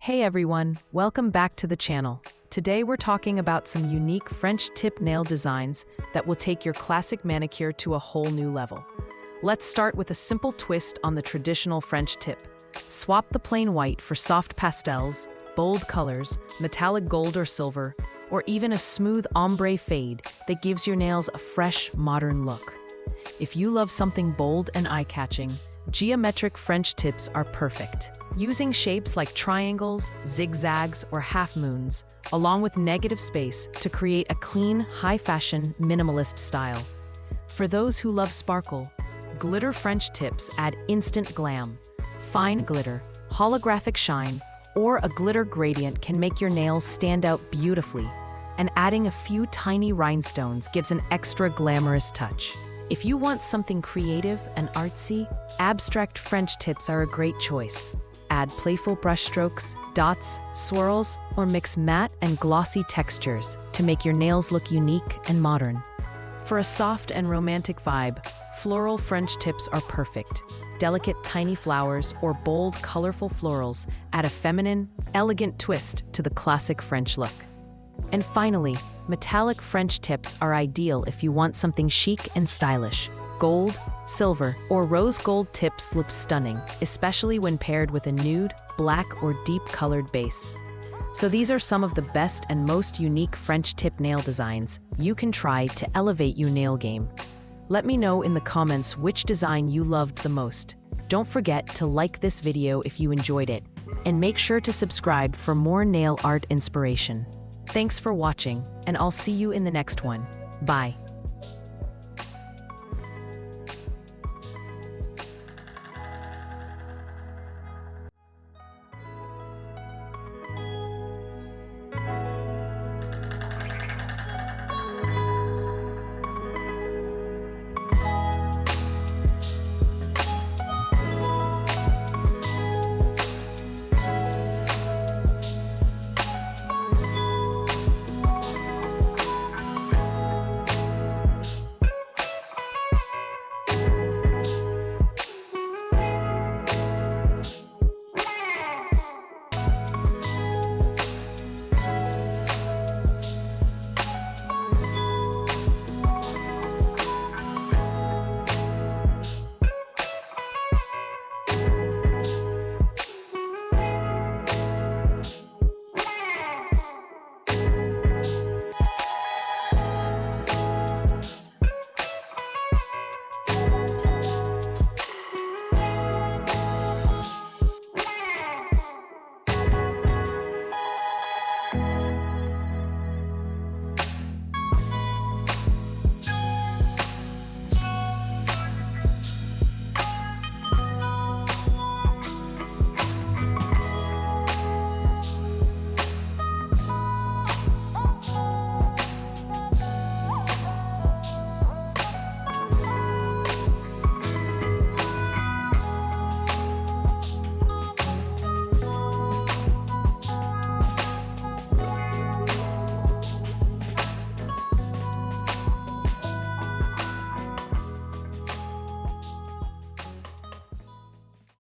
Hey everyone, welcome back to the channel. Today we're talking about some unique French tip nail designs that will take your classic manicure to a whole new level. Let's start with a simple twist on the traditional French tip. Swap the plain white for soft pastels, bold colors, metallic gold or silver, or even a smooth ombre fade that gives your nails a fresh, modern look. If you love something bold and eye-catching, geometric French tips are perfect. Using shapes like triangles, zigzags, or half moons, along with negative space to create a clean, high-fashion, minimalist style. For those who love sparkle, glitter French tips add instant glam. Fine glitter, holographic shine, or a glitter gradient can make your nails stand out beautifully, and adding a few tiny rhinestones gives an extra glamorous touch. If you want something creative and artsy, abstract French tips are a great choice. Add playful brushstrokes, dots, swirls, or mix matte and glossy textures to make your nails look unique and modern. For a soft and romantic vibe, floral French tips are perfect. Delicate tiny flowers or bold, colorful florals add a feminine, elegant twist to the classic French look. And finally, metallic French tips are ideal if you want something chic and stylish. Gold, silver, or rose gold tips look stunning, especially when paired with a nude, black, or deep-colored base. So these are some of the best and most unique French tip nail designs you can try to elevate your nail game. Let me know in the comments which design you loved the most. Don't forget to like this video if you enjoyed it, and make sure to subscribe for more nail art inspiration. Thanks for watching, and I'll see you in the next one. Bye.